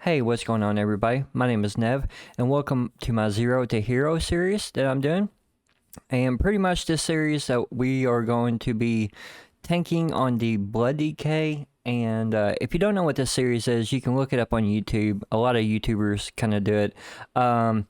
Hey, what's going on, everybody? My name is Nev, and welcome to my Zero to Hero series that I'm doing. And pretty much this series that we are going to be tanking on the BloodDK. And if you don't know what this series is, you can look it up on YouTube. A lot of YouTubers kind of do it. And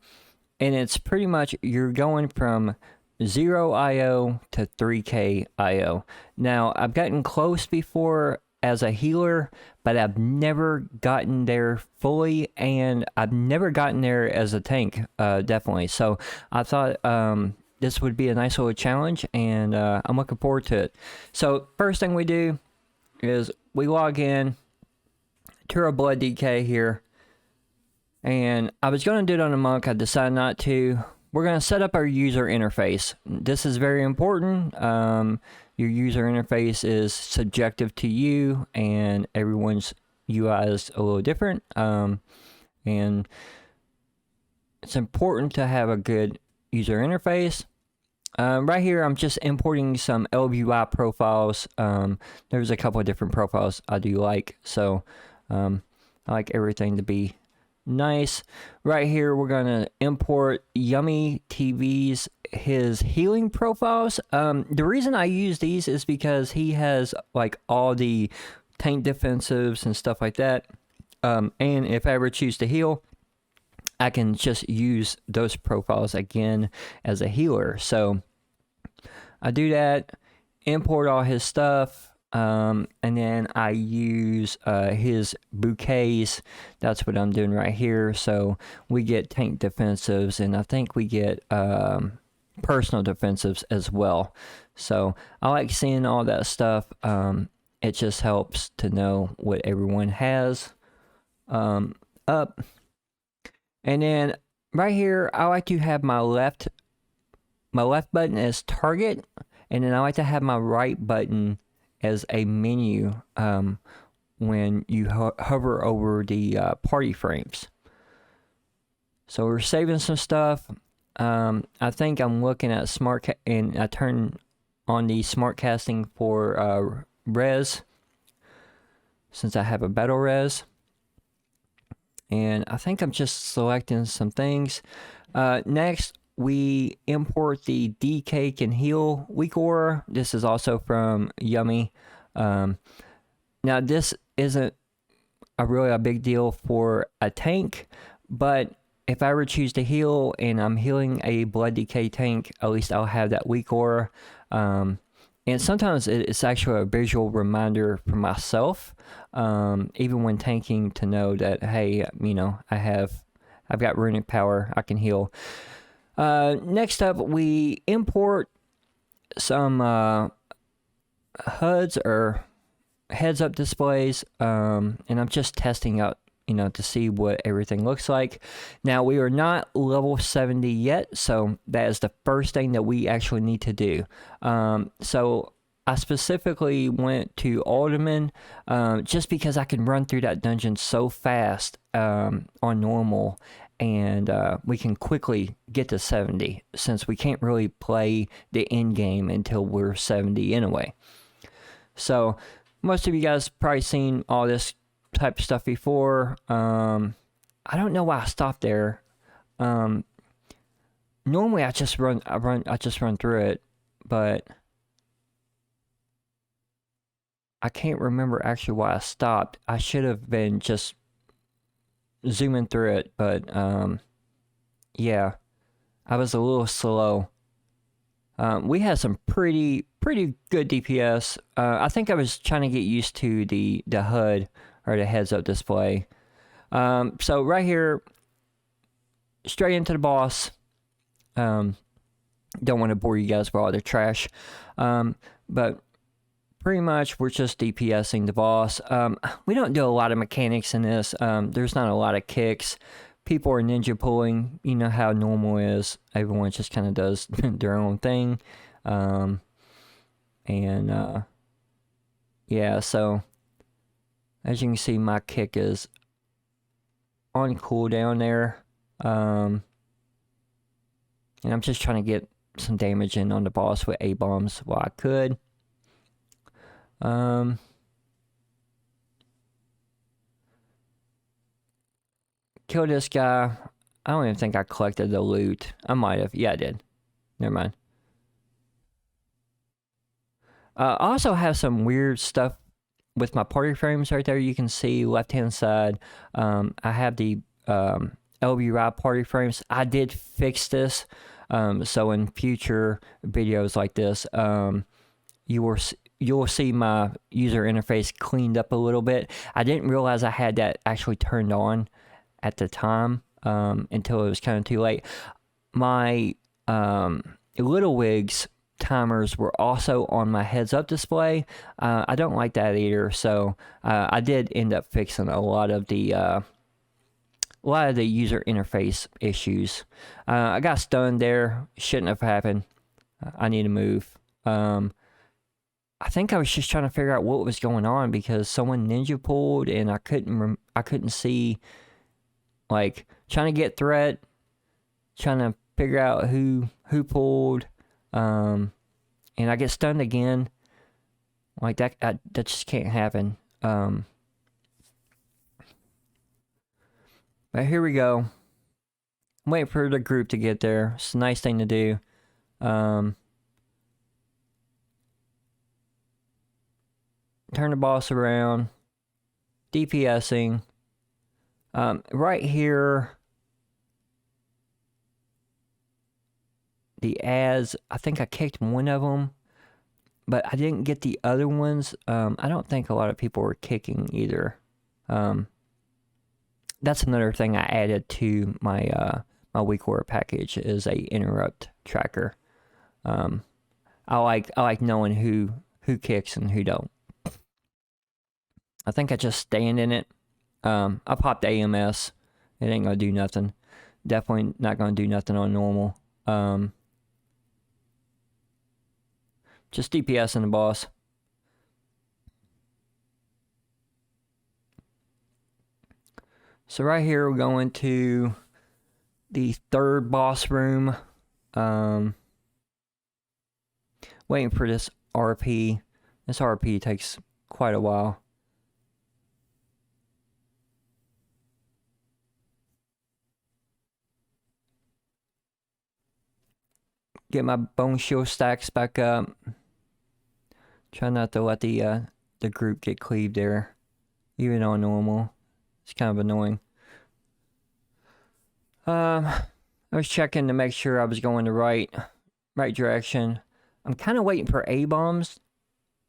it's pretty much you're going from 0 IO to 3K IO. Now, I've gotten close before as a healer, but I've never gotten there fully, and I've never gotten there as a tank, definitely. So I thought this would be a nice little challenge, and I'm looking forward to it. So first thing we do is we log in to our BloodDK here, and I was going to do it on a monk. I decided not to. We're going to set up our user interface. This is very important. Your user interface is subjective to you, and everyone's UI is a little different. And it's important to have a good user interface. Right here, I'm just importing some LBUI profiles. There's a couple of different profiles I do like, so I like everything to be nice. Right here, we're gonna import Yummy TV's his healing profiles. The reason I use these is because he has like all the tank defensives and stuff like that. And if I ever choose to heal, I can just use those profiles again as a healer. So I do that, import all his stuff. And then I use his bouquets. That's what I'm doing right here. So we get tank defensives, and I think we get personal defensives as well. So I like seeing all that stuff. It just helps to know what everyone has up. And then right here, I like to have my left button as target, and then I like to have my right button as a menu when you hover over the party frames. So we're saving some stuff. I think I'm looking at and I turn on the smart casting for res, since I have a battle res. And I think I'm just selecting some things. Next, we import the DK can heal weak aura. This is also from Yummy. Now this isn't really a big deal for a tank, but if I ever choose to heal and I'm healing a BloodDK tank, at least I'll have that weak aura. And sometimes it's actually a visual reminder for myself, even when tanking, to know that, hey, you know, I've got runic power, I can heal. Next up, we import some HUDs or heads-up displays, and I'm just testing out, you know, to see what everything looks like. Now, we are not level 70 yet, so that is the first thing that we actually need to do. So I specifically went to Alderman just because I can run through that dungeon so fast on normal, and we can quickly get to 70, since we can't really play the end game until we're 70 anyway. So most of you guys probably seen all this type of stuff before. I don't know why I stopped there. Normally I just run through it, but I can't remember actually why I stopped. I should have been just zooming through it, but yeah, I was a little slow. We had some pretty good DPS. I think I was trying to get used to the HUD, or the heads-up display. So right here, straight into the boss. Don't want to bore you guys with all the trash, but pretty much we're just DPSing the boss. We don't do a lot of mechanics in this. There's not a lot of kicks. People are ninja pulling. You know how normal is. Everyone just kind of does their own thing. Yeah, so as you can see, my kick is on cooldown there. And I'm just trying to get some damage in on the boss with A-bombs while I could. kill this guy. I don't even think I collected the loot. I might have. Yeah, I did. Never mind. I also have some weird stuff with my party frames right there. You can see left-hand side. I have the LBY party frames. I did fix this. So in future videos like this, you'll see my user interface cleaned up a little bit. I didn't realize I had that actually turned on at the time until it was kind of too late. My Little Wigs timers were also on my heads up display. I don't like that either, so I did end up fixing a lot of the user interface issues. I got stunned there. Shouldn't have happened. I need to move. I think I was just trying to figure out what was going on because someone ninja pulled and I couldn't see, like, trying to get threat, trying to figure out who pulled, and I get stunned again. Like that just can't happen. But here we go. I'm waiting for the group to get there. It's a nice thing to do. Turn the boss around. DPSing. Right here, the ads, I think I kicked one of them, but I didn't get the other ones. I don't think a lot of people were kicking either. That's another thing I added to my my weak order package is a interrupt tracker. I like knowing who kicks and who don't. I think I just stand in it. I popped AMS. It ain't gonna do nothing. Definitely not gonna do nothing on normal. Just DPS in the boss. So right here we're going to the third boss room. Waiting for this RP. This RP takes quite a while. Get my bone shield stacks back up. Try not to let the group get cleaved there, even on normal. It's kind of annoying. I was checking to make sure I was going the right direction. I'm kind of waiting for A-bombs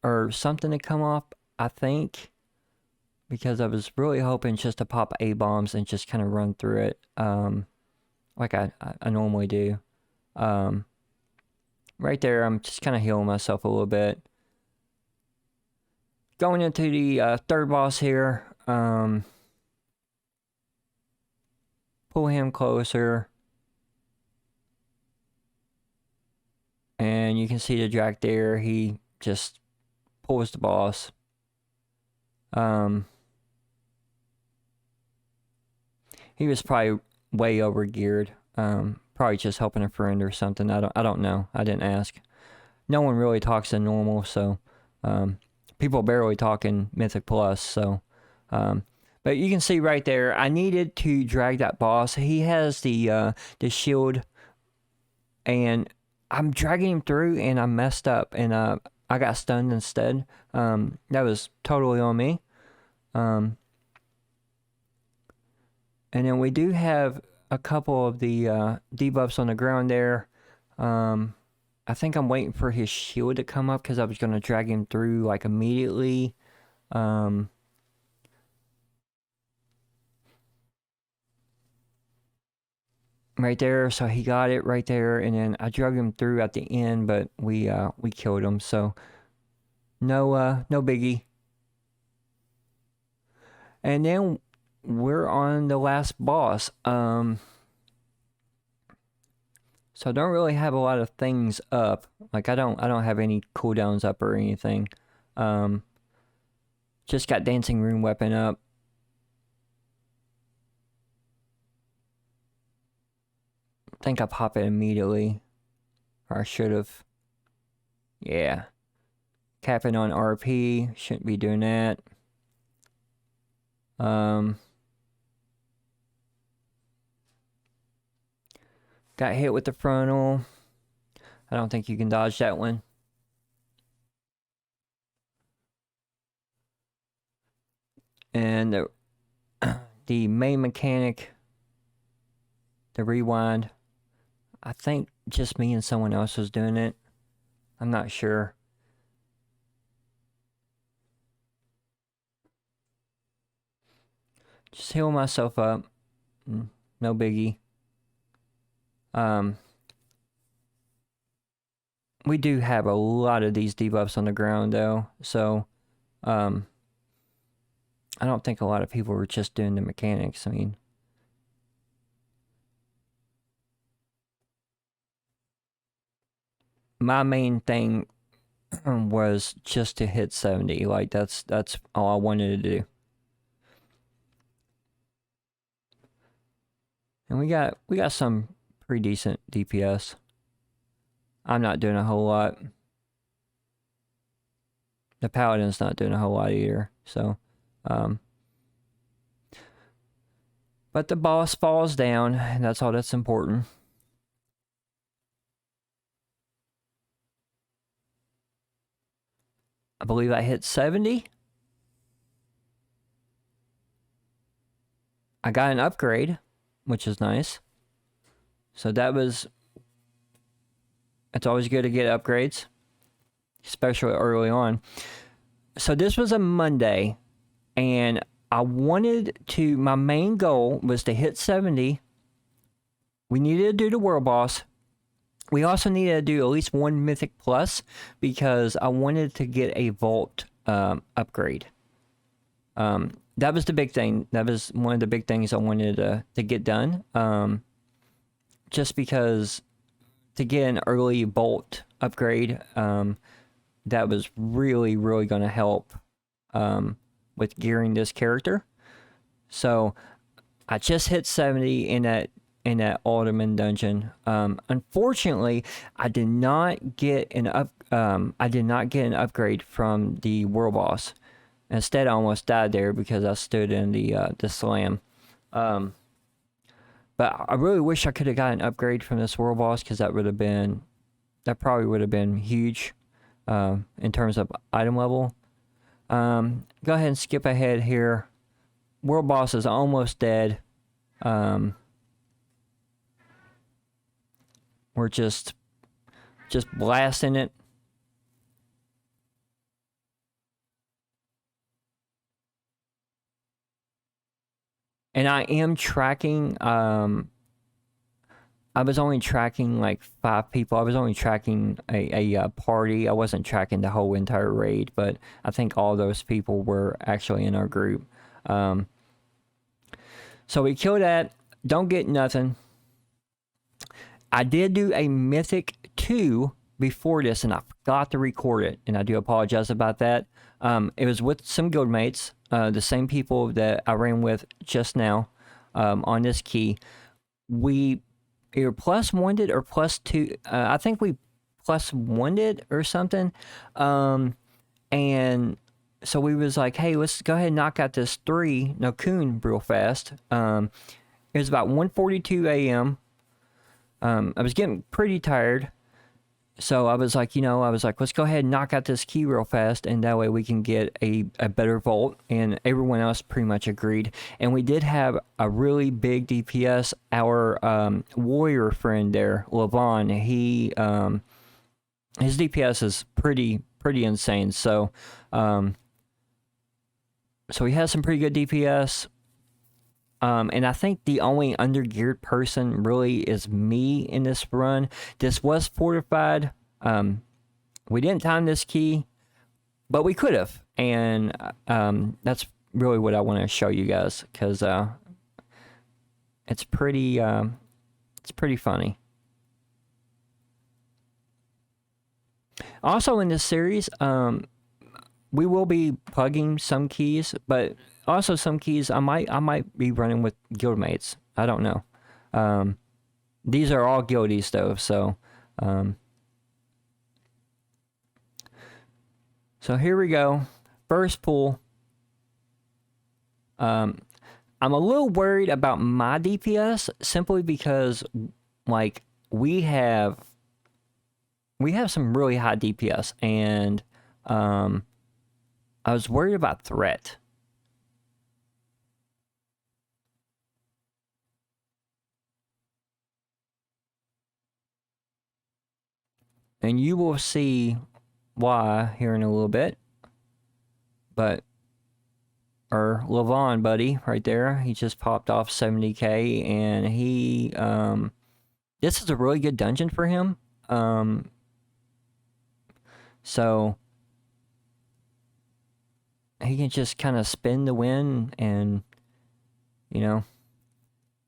or something to come up, I think, because I was really hoping just to pop A-bombs and just kind of run through it, like I normally do. Right there, I'm just kind of healing myself a little bit. Going into the third boss here. Pull him closer. And you can see the Drac there. He just pulls the boss. He was probably way over geared. Probably just helping a friend or something. I don't know. I didn't ask. No one really talks in normal, so people barely talk in Mythic Plus. So, but you can see right there. I needed to drag that boss. He has the shield, and I'm dragging him through, and I messed up, and I got stunned instead. That was totally on me. And then we do have a couple of the debuffs on the ground there. I think I'm waiting for his shield to come up because I was going to drag him through like immediately. Right there, so he got it right there, and then I drug him through at the end, but we killed him, so no biggie. And then we're on the last boss. So I don't really have a lot of things up. Like I don't have any cooldowns up or anything. Just got Dancing Rune Weapon up. I think I pop it immediately. Or I should have. Yeah. Capping on RP. Shouldn't be doing that. Got hit with the frontal. I don't think you can dodge that one. And the main mechanic, the rewind, I think just me and someone else was doing it. I'm not sure. Just heal myself up. No biggie. We do have a lot of these debuffs on the ground though, so I don't think a lot of people were just doing the mechanics. I mean, my main thing was just to hit 70. Like that's all I wanted to do. And we got some pretty decent DPS. I'm not doing a whole lot. The Paladin's not doing a whole lot either. So, but the boss falls down, and that's all that's important. I believe I hit 70. I got an upgrade, which is nice. So that was... It's always good to get upgrades, especially early on. So this was a Monday, and I wanted to... My main goal was to hit 70. We needed to do the world boss. We also needed to do at least one Mythic Plus, because I wanted to get a Vault upgrade. That was the big thing. That was one of the big things I wanted to get done. Just because to get an early Vault upgrade, that was really, really going to help with gearing this character. So I just hit 70 in that Alderman dungeon. Unfortunately, I did not get an upgrade from the world boss. Instead, I almost died there because I stood in the slam. But I really wish I could have got an upgrade from this world boss, because that probably would have been huge in terms of item level. Go ahead and skip ahead here. World boss is almost dead. We're just blasting it. And I am tracking, I was only tracking like 5 people. I was only tracking a party. I wasn't tracking the whole entire raid, but I think all those people were actually in our group. So we killed that. Don't get nothing. I did do a Mythic 2 before this, and I forgot to record it, and I do apologize about that. It was with some guildmates, the same people that I ran with just now on this key. We either +1'd or +2. I think we +1'd or something. And so we was like, hey, let's go ahead and knock out this 3 Nokun real fast. It was about 1:42 a.m. I was getting pretty tired. So I was like, let's go ahead and knock out this key real fast, and that way we can get a better vault. And everyone else pretty much agreed. And we did have a really big DPS. Our warrior friend there, Levon, his DPS is pretty insane. So so he has some pretty good DPS. And I think the only undergeared person really is me in this run. This was fortified. We didn't time this key, but we could have. And that's really what I want to show you guys, because it's pretty funny. Also in this series, we will be pugging some keys, but also some keys I might be running with guildmates. I don't know. These are all guildies though, so so here we go. First pull. I'm a little worried about my DPS, simply because like we have some really high DPS, and I was worried about threat. And you will see why here in a little bit. But our Levon buddy right there, he just popped off 70k, and he this is a really good dungeon for him. So he can just kind of spin the win, and you know,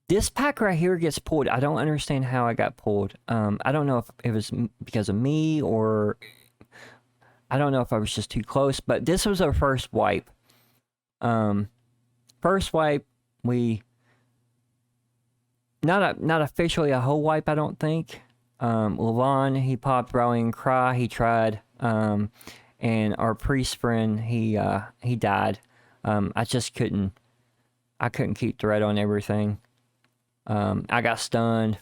this pack right here gets pulled. I don't understand how I got pulled. I don't know if it was because of me, or I don't know if I was just too close, but this was our first wipe. First wipe, we not officially a whole wipe, I don't think. Levon, he popped Rallying Cry, he tried, and our priest friend, he died. I couldn't keep thread on everything. I got stunned.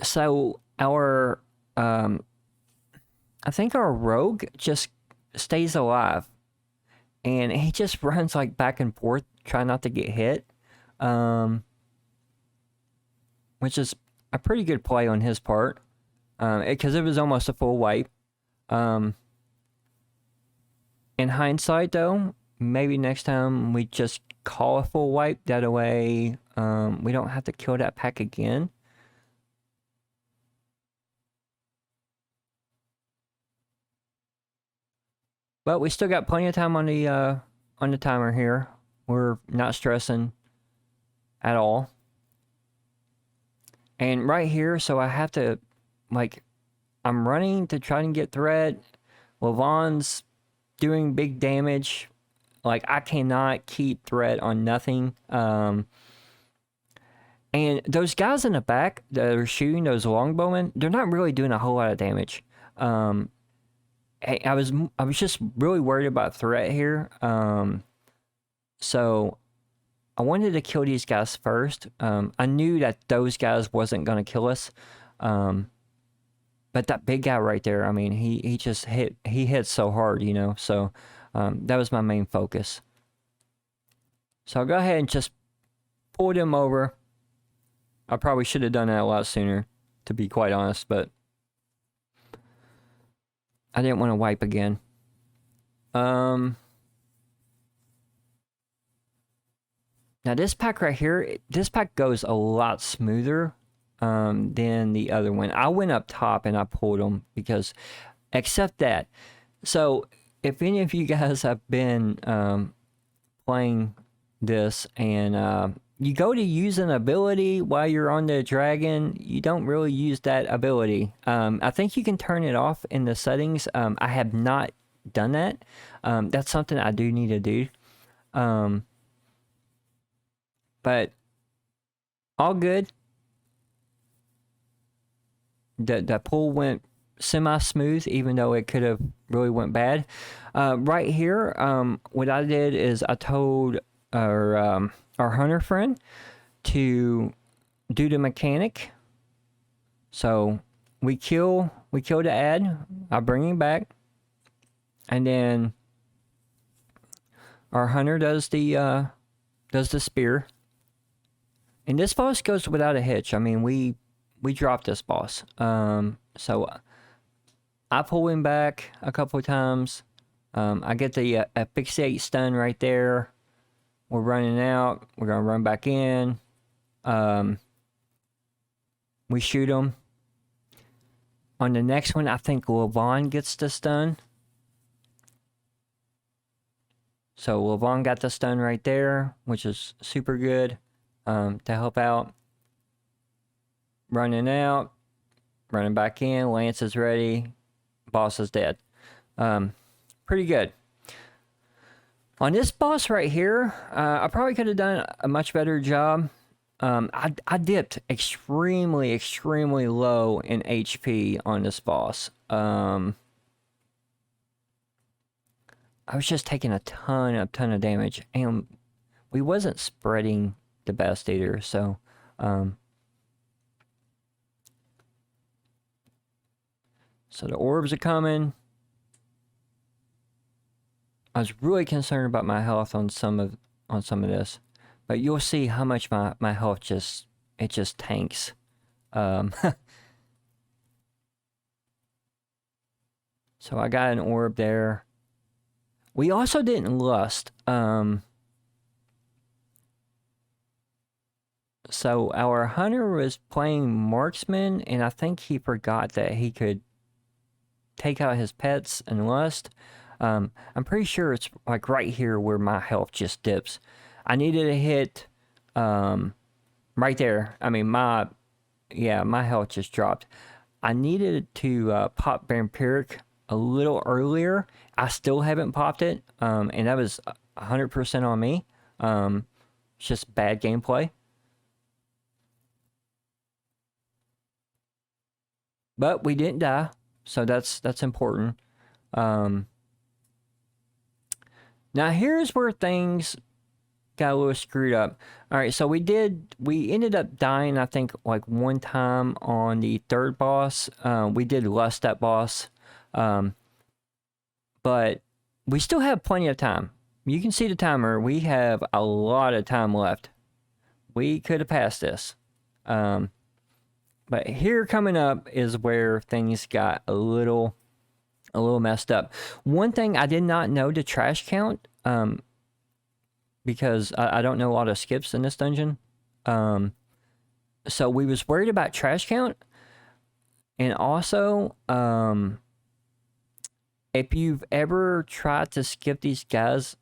So our I think our rogue just stays alive, and he just runs like back and forth, trying not to get hit, which is a pretty good play on his part, because it was almost a full wipe. In hindsight, though, maybe next time we just call a full wipe. That way, we don't have to kill that pack again. But we still got plenty of time on the timer here. We're not stressing at all. And right here, so I have to, like, I'm running to try and get thread. Levon's doing big damage. Like, I cannot keep thread on nothing. And those guys in the back that are shooting, those longbowmen, they're not really doing a whole lot of damage. I was just really worried about threat here. So I wanted to kill these guys first. I knew that those guys wasn't gonna kill us. But that big guy right there, I mean, he just hit so hard, you know. So that was my main focus. So I'll go ahead and just pull them over. I probably should have done that a lot sooner, to be quite honest, but I didn't want to wipe again. Now this pack right here, this pack goes a lot smoother than the other one. I went up top and I pulled them because, except that. So if any of you guys have been playing this, and you go to use an ability while you're on the dragon, you don't really use that ability. I think you can turn it off in the settings. I have not done that. That's something I do need to do. But all good. The pull went semi-smooth, even though it could have really went bad. Right here, what I did is I told our hunter friend to do the mechanic. So we kill the ad. I bring him back, and then our hunter does the spear. And this boss goes without a hitch. I mean, we dropped this boss. So I pull him back a couple of times. I get the asphyxiate stun right there. We're running out. We're gonna run back in. We shoot him. On the next one, I think Levon gets the stun. So Levon got the stun right there, which is super good to help out. Running out. Running back in. Lance is ready. Boss is dead. Pretty good. On this boss right here, I probably could have done a much better job. I dipped extremely low in HP on this boss. I was just taking a ton of damage, and we wasn't spreading the best either. So, so the orbs are coming. I was really concerned about my health on some of this, but you'll see how much my health just tanks. So I got an orb there. We also didn't lust. So our hunter was playing marksman, and I think he forgot that he could take out his pets and lust. I'm pretty sure it's like right here where my health just dips. I needed to hit right there. I mean, my health just dropped. I needed to pop vampiric a little earlier. I still haven't popped it, and that was 100% on me. It's just bad gameplay. But we didn't die, so that's important. Now here's where things got a little screwed up. All right, so we ended up dying, I think, like one time on the third boss. We did lust that boss. But we still have plenty of time. You can see the timer. We have a lot of time left. We could have passed this. But here coming up is where things got a little messed up. One thing I did not know the trash count, because I don't know all the skips in this dungeon. So we was worried about trash count. And also, if you've ever tried to skip these guys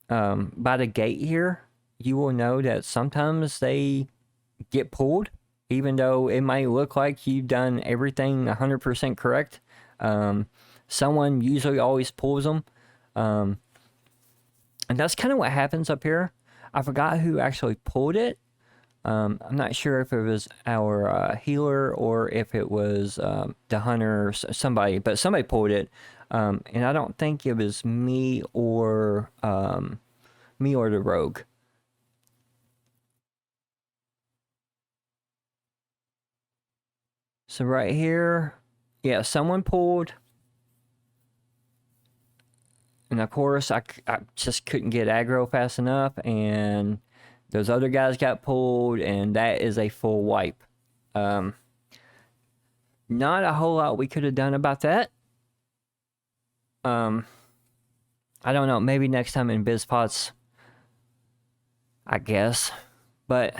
by the gate here, you will know that sometimes they get pulled, even though it might look like you've done everything 100% correct. Someone usually always pulls them. And that's kind of what happens up here. I forgot who actually pulled it. I'm not sure if it was our healer or if it was the hunter or somebody, but somebody pulled it. And I don't think it was me or the rogue. So right here, yeah, someone pulled. And of course, I just couldn't get aggro fast enough, and those other guys got pulled, and that is a full wipe. Not a whole lot we could have done about that. I don't know, maybe next time in BizPots, I guess. But,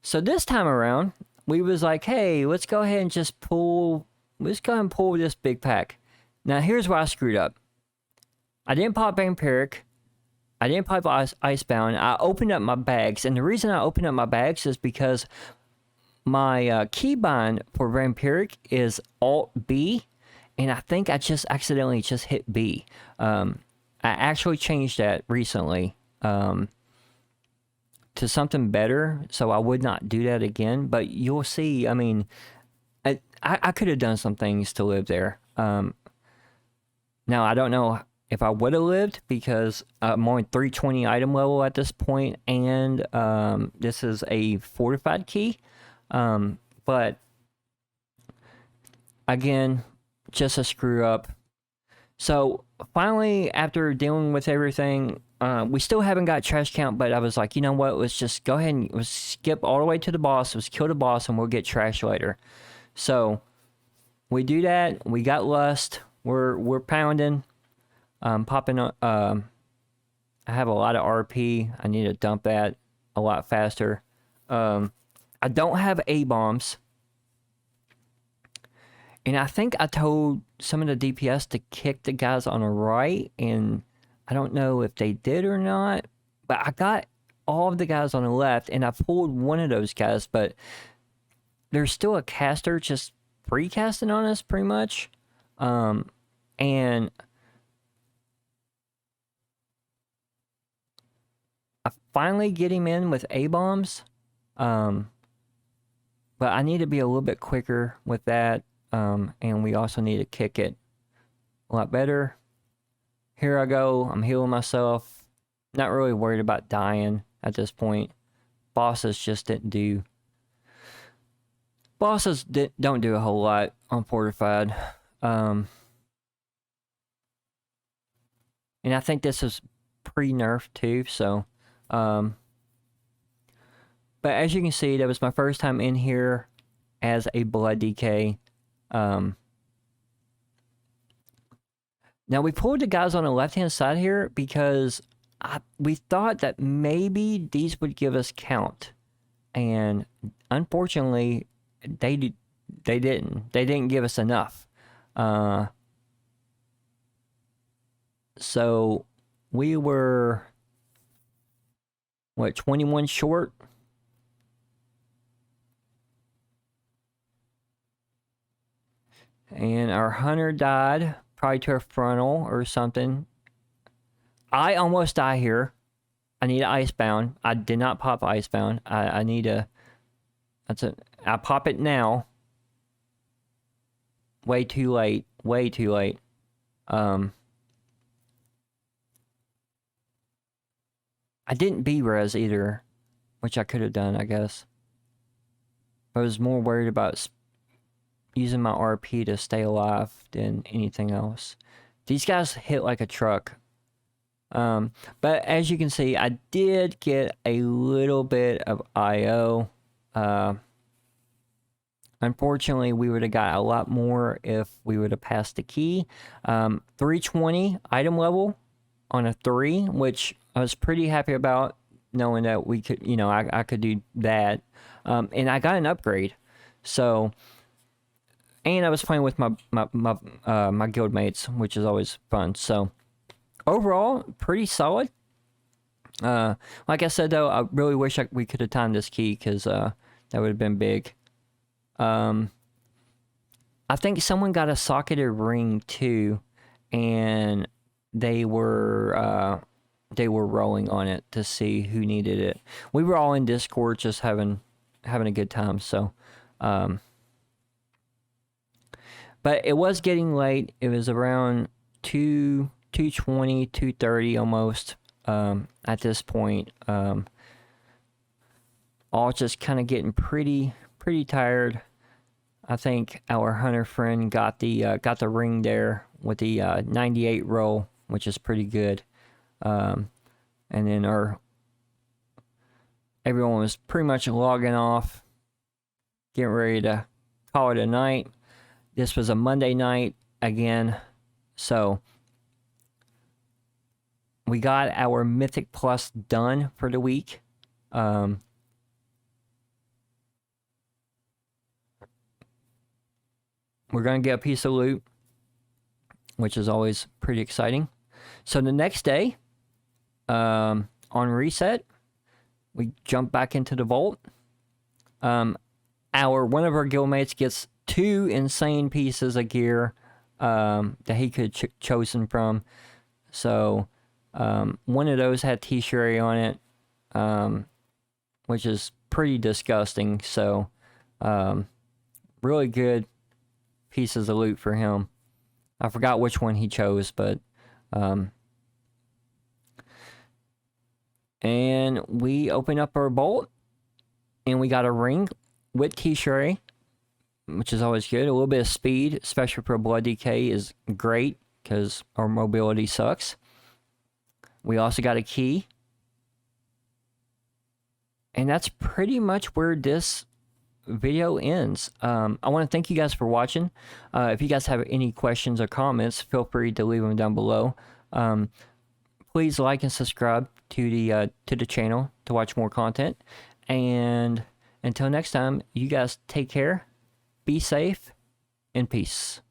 so this time around, we was like, hey, let's go ahead and just pull this big pack. Now, here's where I screwed up. I didn't pop Vampiric. I didn't pop Icebound. I opened up my bags, and the reason I opened up my bags is because my keybind for Vampiric is Alt-B, and I think I just accidentally just hit B. I actually changed that recently to something better, so I would not do that again, but you'll see, I mean, I could have done some things to live there. Now, I don't know if I would have lived, because I'm on 320 item level at this point, and this is a fortified key. But again, just a screw up. So finally, after dealing with everything, we still haven't got trash count, but I was like, you know what? Let's just go ahead and let's skip all the way to the boss. Let's kill the boss, and we'll get trash later. So we do that. We got lust. We're pounding. Popping up. I have a lot of RP. I need to dump that a lot faster. I don't have A-bombs. And I think I told some of the DPS to kick the guys on the right, and I don't know if they did or not, but I got all of the guys on the left, and I pulled one of those guys, but there's still a caster just pre-casting on us, pretty much. And I finally get him in with A-bombs, but I need to be a little bit quicker with that, and we also need to kick it a lot better. here I go. I'm healing myself. Not really worried about dying at this point. Bosses just didn't do... don't do a whole lot on Fortified. And I think this is pre-nerf too, so... but as you can see, that was my first time in here as a BloodDK. Now, we pulled the guys on the left-hand side here because we thought that maybe these would give us count. And unfortunately, they didn't. They didn't give us enough. So, we were, what, 21 short? And our hunter died. Probably to a frontal or something. I almost die here. I need an Icebound. I did not pop Icebound. I need a... I pop it now. Way too late. Way too late. I didn't B-res either. Which I could have done, I guess. I was more worried about using my RP to stay alive than anything else. These guys hit like a truck. But as you can see, I did get a little bit of IO. Unfortunately, we would have got a lot more if we would have passed the key. 320 item level on a 3, which I was pretty happy about, knowing that we could, you know, I could do that. And I got an upgrade. So... And I was playing with my guild mates, which is always fun. So, overall, pretty solid. Like I said, though, I really wish we could have timed this key, because that would have been big. I think someone got a socketed ring, too, and they were rolling on it to see who needed it. We were all in Discord just having a good time, so... But it was getting late. It was around 2:20, 2:30 almost at this point. All just kind of getting pretty tired. I think our hunter friend got the ring there with the 98 roll, which is pretty good. And then everyone was pretty much logging off, getting ready to call it a night. This was a Monday night again, so we got our Mythic Plus done for the week. We're going to get a piece of loot, which is always pretty exciting. So the next day, on reset, we jump back into the vault. One of our guildmates gets 2 insane pieces of gear that he could chosen from. So one of those had T-shirt on it, which is pretty disgusting. So really good pieces of loot for him. I forgot which one he chose, but and we open up our bolt and we got a ring with T-shirt, which is always good. A little bit of speed, especially for BloodDK, is great because our mobility sucks. We also got a key. And that's pretty much where this video ends. I want to thank you guys for watching. If you guys have any questions or comments, feel free to leave them down below. Please like and subscribe to the channel to watch more content. And until next time, you guys take care. Be safe, and peace.